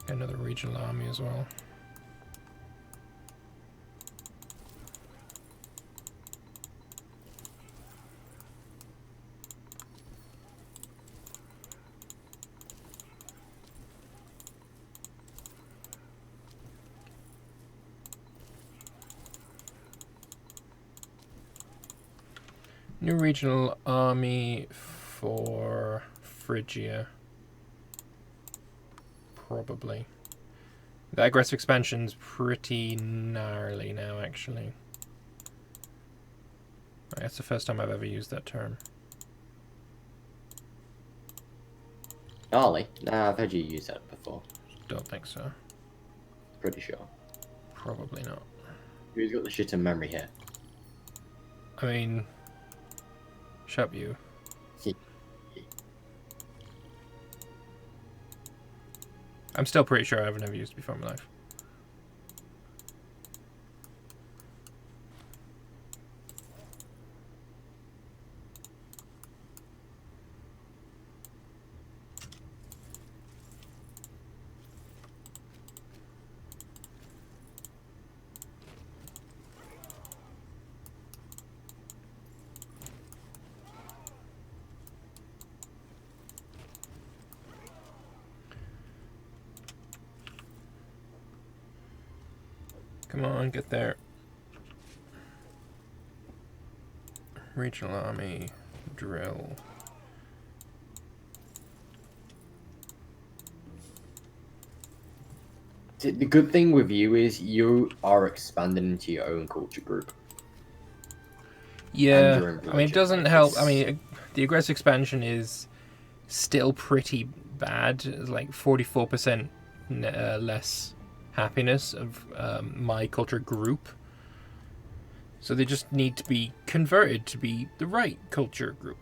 Another regional army as well. New regional army for Phrygia. Probably. The aggressive expansion's pretty gnarly now, actually. That's the first time I've ever used that term. Gnarly? Nah, I've heard you use that before. Don't think so. Pretty sure. Probably not. Who's got the shit in memory here? I mean... Shut you. I'm still pretty sure I've never used it before in my life. Come on, get there. Regional army drill. The good thing with you is you are expanding into your own culture group. Yeah, I mean, it doesn't help. I mean, the aggressive expansion is still pretty bad. It's like 44% less happiness of my culture group. So they just need to be converted to be the right culture group.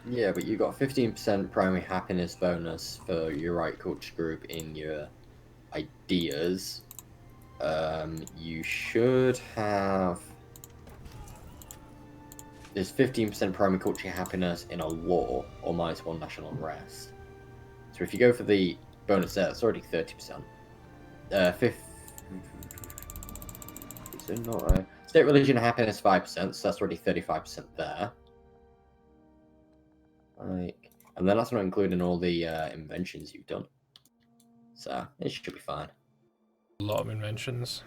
Yeah, but you got 15% primary happiness bonus for your right culture group in your ideas. You should have... There's 15% primary culture happiness in a law, or -1 national unrest. So if you go for the bonus there, it's already 30%. Is it not right? State religion happiness 5%, so that's already 35% there. Like, and then that's not including all the inventions you've done. So it should be fine. A lot of inventions.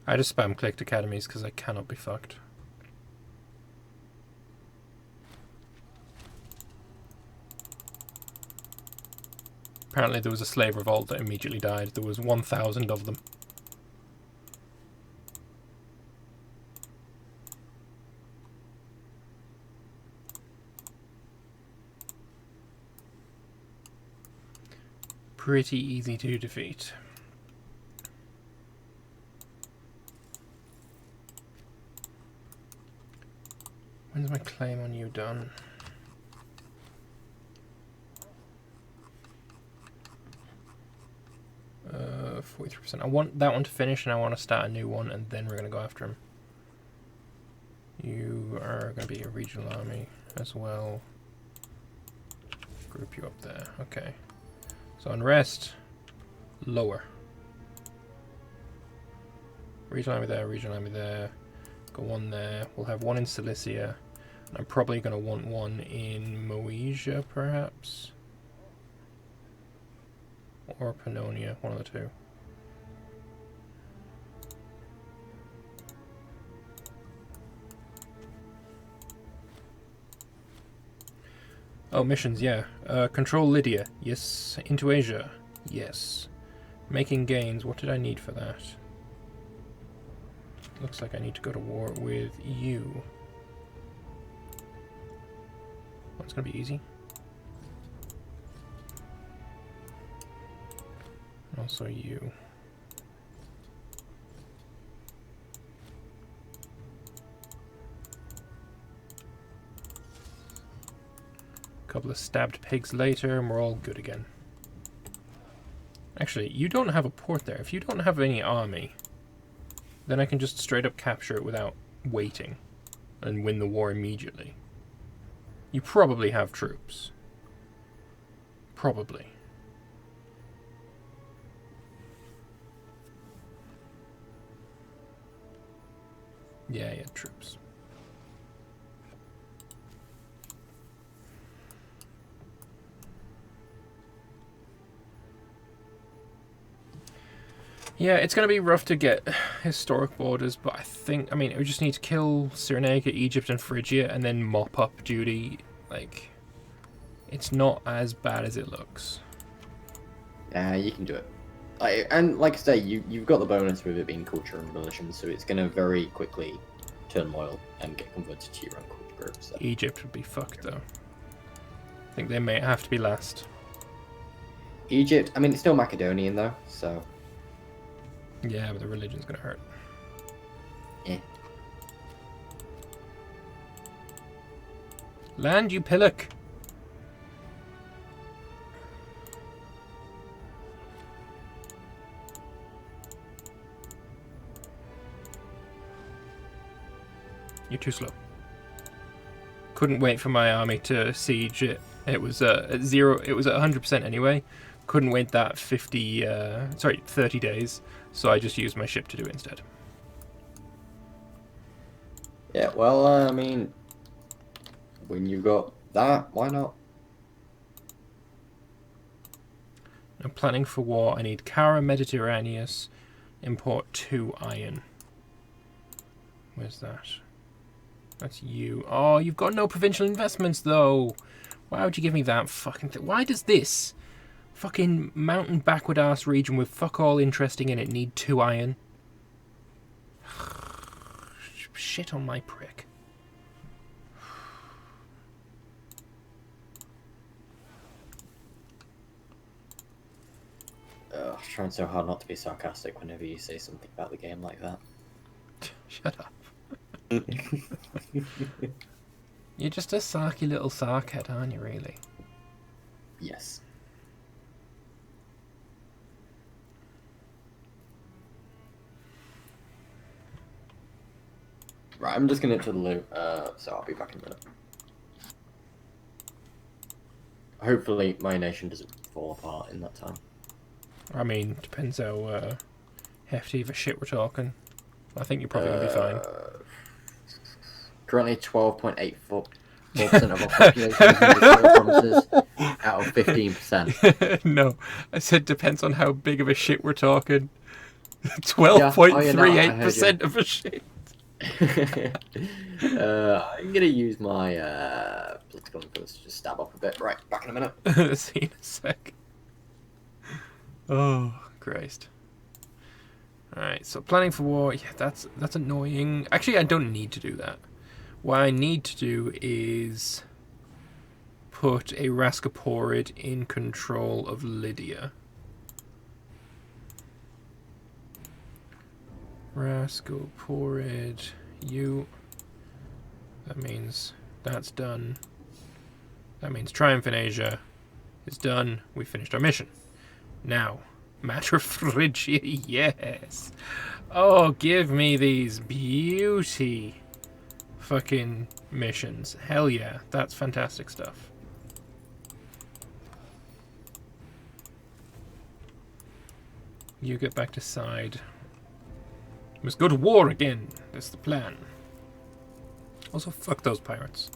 I just spam clicked academies because I cannot be fucked. Apparently there was a slave revolt that immediately died. There was 1,000 of them. Pretty easy to defeat. When's my claim on you done? Uh, 43%. I want that one to finish and I want to start a new one and then we're going to go after him. You are going to be a regional army as well. Group you up there. Okay. So unrest, lower. Regional army there, regional army there. Go one there. We'll have one in Cilicia. I'm probably going to want one in Moesia, perhaps. Or Pannonia, one of the two. Oh, missions, yeah. Control Lydia, yes. Into Asia, yes. Making gains, what did I need for that? Looks like I need to go to war with you. Oh, it's gonna be easy. Also you. Couple of stabbed pigs later and we're all good again. Actually, you don't have a port there. If you don't have any army, then I can just straight up capture it without waiting and win the war immediately. You probably have troops. Probably. Yeah, troops. Yeah, it's going to be rough to get historic borders, but I mean, we just need to kill Cyrenaica, Egypt, and Phrygia, and then mop up duty. Like, it's not as bad as it looks. Yeah, you can do it. And like I say, you've got the bonus with it being culture and religion, so it's going to very quickly turn loyal and get converted to your own culture group. So. Egypt would be fucked, though. I think they may have to be last. Egypt, I mean, it's still Macedonian, though, so... Yeah, but the religion's gonna hurt. Yeah. Land, you pillock! You're too slow. Couldn't wait for my army to siege it. It was at 0. It was at 100% anyway. Couldn't wait that 30 days. So I just used my ship to do it instead. Yeah, well, I mean, when you've got that, why not? I'm planning for war. I need Cara Mediterraneus. Import 2 iron. Where's that? That's you. Oh, you've got no provincial investments, though. Why would you give me that fucking thing? Why does this fucking mountain backward ass region with fuck all interesting in it need 2 iron? Shit on my prick. I'm trying so hard not to be sarcastic whenever you say something about the game like that. Shut up. You're just a sarky little sarkhead, aren't you, really? Yes. Right, I'm just gonna to the loot, so I'll be back in a minute. Hopefully my nation doesn't fall apart in that time. I mean, depends how hefty of a shit we're talking. I think you're probably going to be fine. Currently 12.84% of our population is in the provinces out of 15%. No, I said depends on how big of a shit we're talking. 12.38% of a shit. I'm gonna use my political influence to just stab up a bit. Right, back in a minute. See you in a sec. Oh, Christ. Alright, so planning for war, yeah, that's annoying. Actually, I don't need to do that. What I need to do is put a Rascaporid in control of Lydia. Rascaporid, you. That means that's done. That means Triumphant Asia is done. We finished our mission. Now, Matter of Phrygia, yes. Oh, give me these beauty fucking missions. Hell yeah, that's fantastic stuff. You get back to side. Must go to war again. That's the plan. Also, fuck those pirates.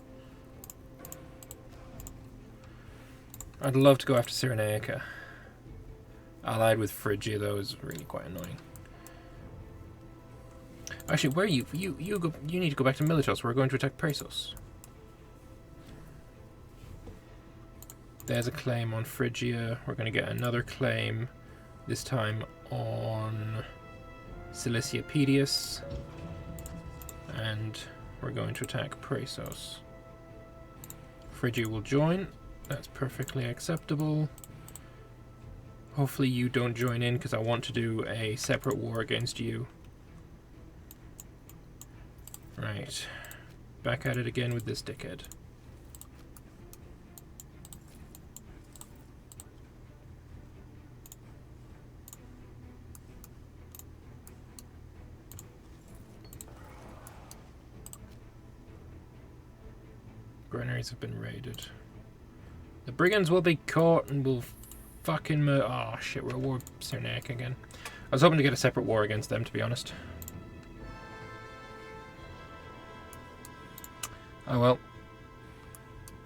I'd love to go after Cyrenaica. Allied with Phrygia, though, is really quite annoying. Actually, where are you? You need to go back to Militos. We're going to attack Presos. There's a claim on Phrygia. We're going to get another claim, this time on Cilicia Pedius. And we're going to attack Presos. Phrygia will join. That's perfectly acceptable. Hopefully you don't join in, because I want to do a separate war against you. Right. Back at it again with this dickhead. Granaries have been raided. The brigands will be caught and will fucking oh shit, we're at war with Cyrenaica again. I was hoping to get a separate war against them, to be honest. Oh well.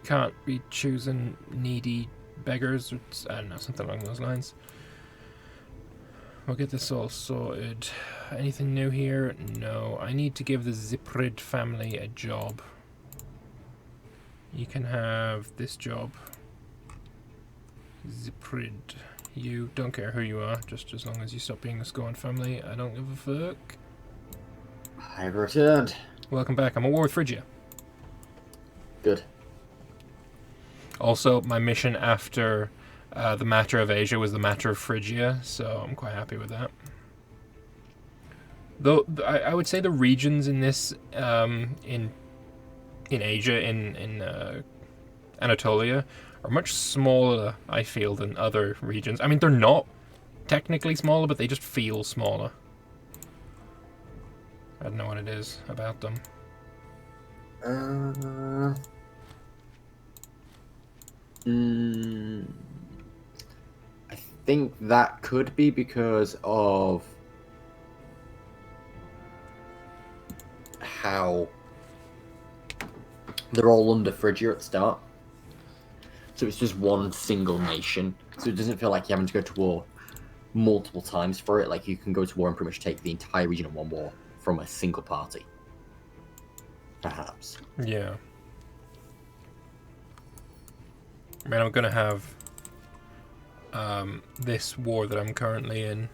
Can't be choosing needy beggars, or I don't know, something along those lines. We'll get this all sorted. Anything new here? No. I need to give the Ziprid family a job. You can have this job. Ziprid. You don't care who you are, just as long as you stop being a Scorn family. I don't give a fuck. I've returned. Welcome back. I'm at war with Phrygia. Good. Also, my mission after the matter of Asia was the matter of Phrygia, so I'm quite happy with that. Though I would say the regions in this in Asia, in Anatolia, are much smaller, I feel, than other regions. I mean, they're not technically smaller, but they just feel smaller. I don't know what it is about them. I think that could be because of how they're all under Phrygia at the start. So it's just one single nation. So it doesn't feel like you're having to go to war multiple times for it. Like, you can go to war and pretty much take the entire region in one war from a single party. Perhaps. Yeah. I mean, I'm going to have this war that I'm currently in.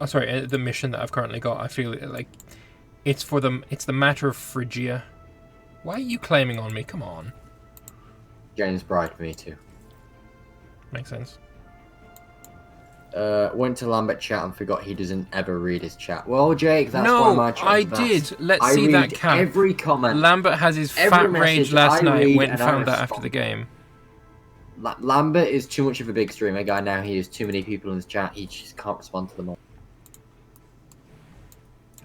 Oh, sorry, the mission that I've currently got. I feel like it's for them. It's the matter of Phrygia. Why are you claiming on me? Come on. James bribed me too. Makes sense. Went to Lambert chat and forgot he doesn't ever read his chat. Well, Jake, that's no, why my chat I is vast. did. Let's I see read that count. Every comment. Lambert has his fat rage last night. Went and found that after the game. Lambert is too much of a big streamer guy now. He has too many people in his chat. He just can't respond to them all.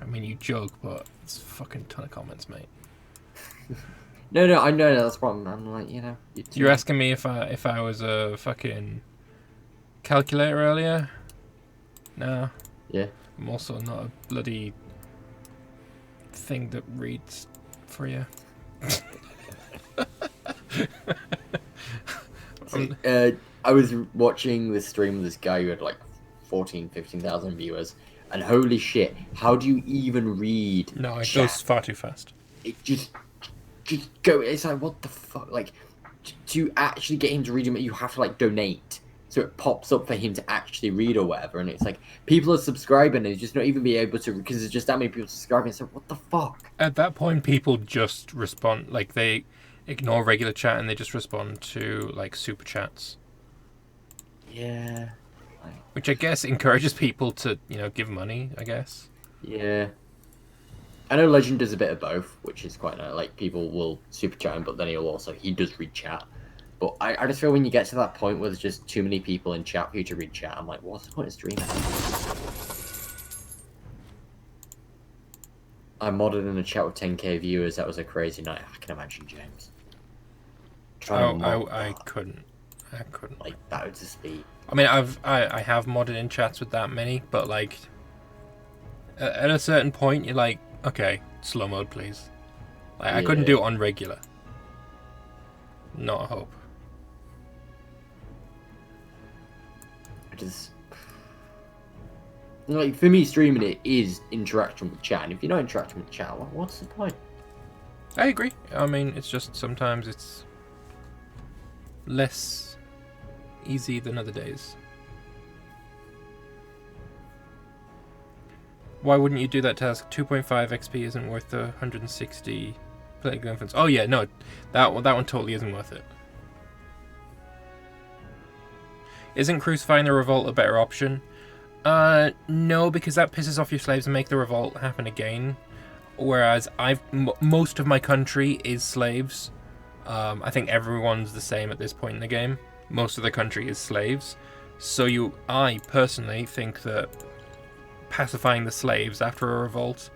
I mean, you joke, but it's a fucking ton of comments, mate. No, I know that's the problem. I'm like, you know. You're asking me if I was a fucking calculator earlier? No. Yeah. I'm also not a bloody thing that reads for you. I was watching the stream of this guy who had like 15,000 viewers, and holy shit, how do you even read? No, it chat? goes far too fast. It just go. It's like, what the fuck? Like, to actually get him to read him, you have to like donate, so it pops up for him to actually read or whatever. And it's like, people are subscribing and just not even be able to, because there's just that many people subscribing. So what the fuck? At that point, people just respond, like, they ignore regular chat and they just respond to like super chats. Yeah. Which I guess encourages people to, you know, give money, I guess. Yeah. I know Legend does a bit of both, which is quite nice. Like, people will super chat him, but then he does read chat. But I just feel when you get to that point where there's just too many people in chat for you to read chat, I'm like, what's the point of streaming? I modded in a chat with 10k viewers. That was a crazy night. I can imagine, James. I couldn't. Like, that would just be... I mean, I have modded in chats with that many, but like, at a certain point, you're like, okay, slow mode, please. Like, I couldn't do it on regular. Not a hope. Like, for me, streaming it is interaction with chat, and if you're not interacting with chat, what's the point? I agree. I mean, it's just sometimes it's less easy than other days. Why wouldn't you do that task? 2.5 XP isn't worth the 160 political influence. Oh yeah, no, that one totally isn't worth it. Isn't crucifying the revolt a better option? No, because that pisses off your slaves and make the revolt happen again. Whereas most of my country is slaves. I think everyone's the same at this point in the game. Most of the country is slaves. So I personally think that pacifying the slaves after a revolt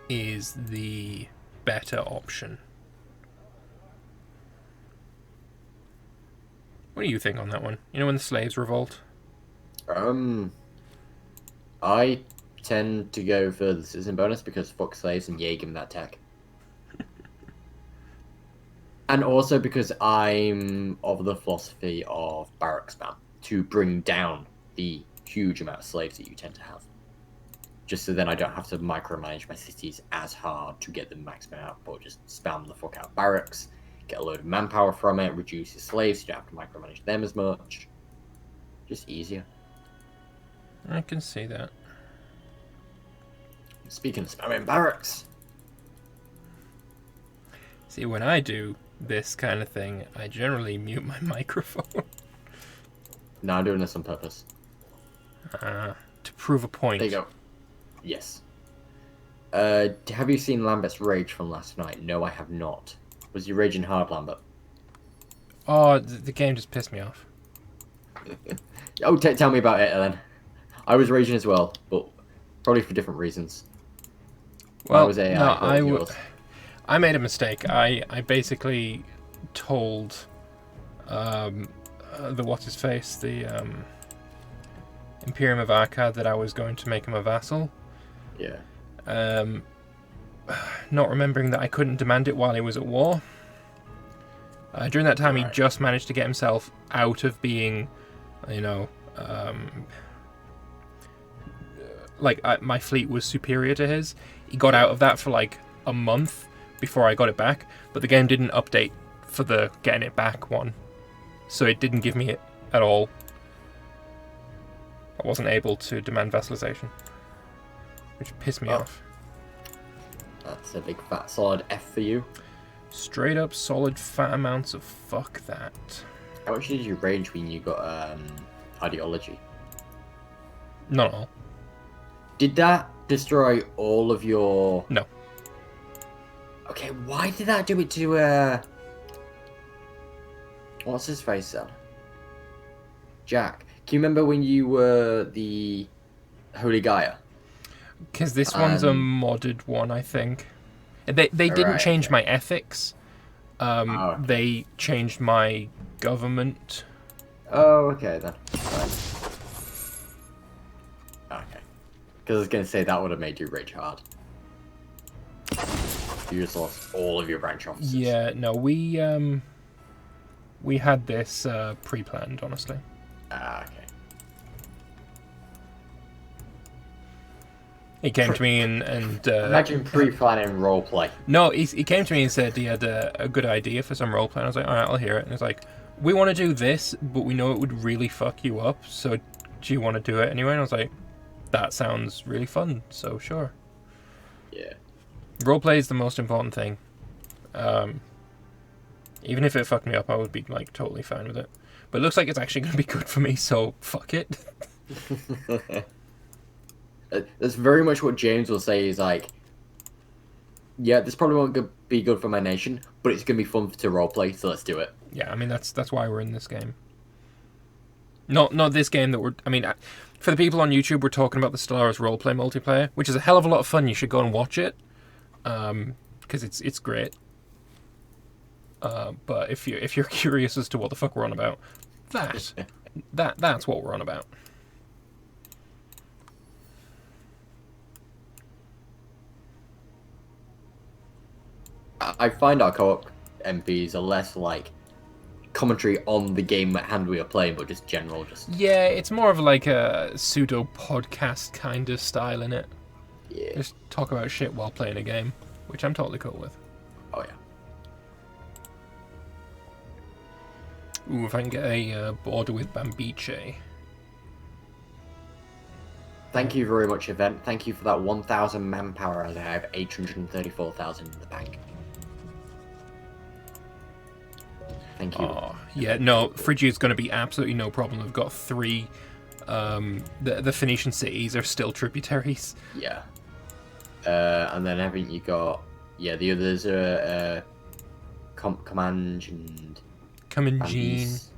is the better option. What do you think on that one? You know, when the slaves revolt? I tend to go for the citizen bonus because fuck slaves and yay, give them that tech. And also because I'm of the philosophy of barrack spam to bring down the huge amount of slaves that you tend to have. Just so then I don't have to micromanage my cities as hard to get the maximum output. Just spam the fuck out barracks, get a load of manpower from it, reduce your slaves, so you don't have to micromanage them as much. Just easier. I can see that. Speaking of spamming barracks. See, when I do this kind of thing, I generally mute my microphone. No, I'm doing this on purpose. To prove a point. There you go. Yes. Have you seen Lambert's rage from last night? No, I have not. Was you raging hard, Lambert? Oh, the game just pissed me off. Oh, tell me about it then. I was raging as well, but probably for different reasons. Well, was AI, I made a mistake. I basically told the what's-his-face, the Imperium of Akkad, that I was going to make him a vassal. Yeah. Not remembering that I couldn't demand it while he was at war. During that time, he just managed to get himself out of being, my fleet was superior to his. He got out of that for like a month before I got it back, but the game didn't update for the getting it back one, so it didn't give me it at all. I wasn't able to demand vassalization, which pissed me off. That's a big fat solid F for you. Straight up solid fat amounts of fuck that. How much did you rage when you got ideology? Not all. Did that destroy all of your... No. Okay, why did that do it to what's his face then? Jack. Can you remember when you were the Holy Gaia? Because this one's a modded one, I think. They didn't change my ethics. They changed my government. Oh, okay then. Right. Okay. Because I was going to say that would have made you rage hard. You just lost all of your branch officers. Yeah, no, we had this pre-planned, honestly. Okay. He came to me and imagine pre-planning roleplay. No, he came to me and said he had a good idea for some roleplay. I was like, all right, I'll hear it. And he's like, we want to do this, but we know it would really fuck you up. So, do you want to do it anyway? And I was like, that sounds really fun. So sure. Yeah. Roleplay is the most important thing. Even if it fucked me up, I would be like totally fine with it. But it looks like it's actually going to be good for me, so fuck it. That's very much what James will say. Is like, yeah, this probably won't be good for my nation, but it's going to be fun to roleplay, so let's do it. Yeah, I mean, that's why we're in this game. Not this game that we're... I mean, for the people on YouTube, we're talking about the Stellaris roleplay multiplayer, which is a hell of a lot of fun. You should go and watch it, because it's great. But if you're curious as to what the fuck we're on about, that's what we're on about. I find our co-op MPs are less like commentary on the game at hand we are playing, but just general. Yeah, it's more of like a pseudo podcast kind of style in it. Yeah. Just talk about shit while playing a game, which I'm totally cool with. Oh yeah. Ooh, if I can get a border with Bambiche. Thank you very much, Event. Thank you for that 1,000 manpower, as I have 834,000 in the bank. Thank you. Oh, yeah, no, Phrygia's going to be absolutely no problem. I've got 3. The Phoenician cities are still tributaries. Yeah. And then haven't you got... Yeah, the others are Comanche. Comanganese.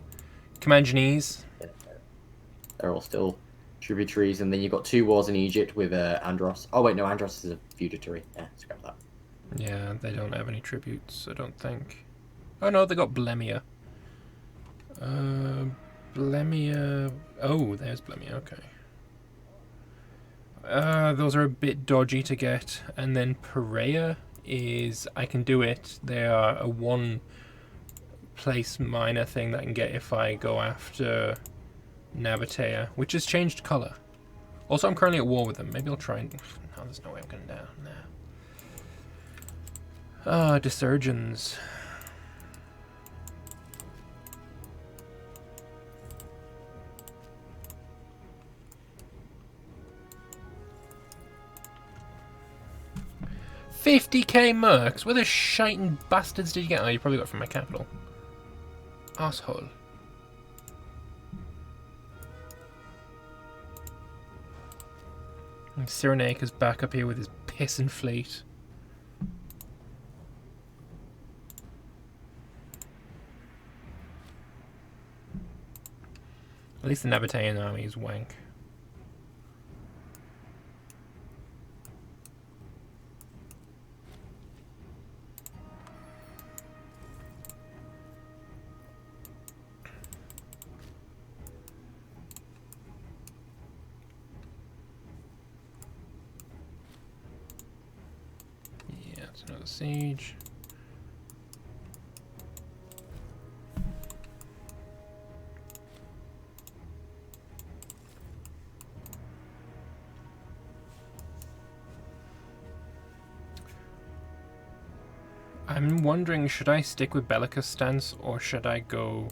They're all still tributaries, and then you've got 2 wars in Egypt with Andros. Oh wait, no, Andros is a feudatory. Yeah, scrap that. Yeah, they don't have any tributes, I don't think. Oh no, they got Blemia. Blemia... Oh, there's Blemia, okay. Those are a bit dodgy to get. And then Perea is... I can do it. They are a 1 place miner thing that I can get if I go after Nabatea, which has changed colour. Also, I'm currently at war with them. Maybe I'll try and... No, there's no way I'm going down now. Desurgens. $50k mercs? Where the shiting bastards did you get? Oh, you probably got it from my capital. Asshole. And Cyrenaica's back up here with his pissing fleet. At least the Nabatean army is wank. Yeah, it's another siege. I'm wondering, should I stick with Bellicus stance, or should I go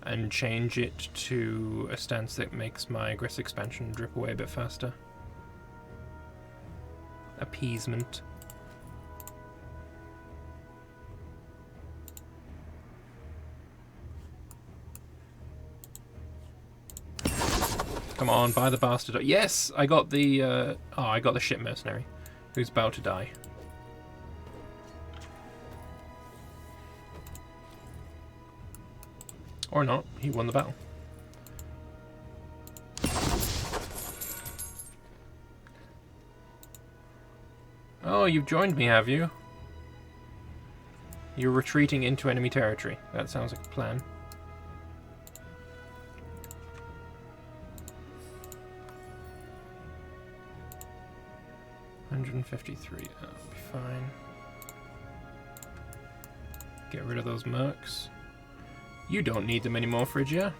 and change it to a stance that makes my aggressive expansion drip away a bit faster? Appeasement. Come on, buy the bastard. Yes, I got the I got the ship mercenary who's about to die. Or not, he won the battle. Oh, you've joined me, have you? You're retreating into enemy territory. That sounds like a plan. $153, that'll be fine. Get rid of those mercs. You don't need them anymore, Phrygia.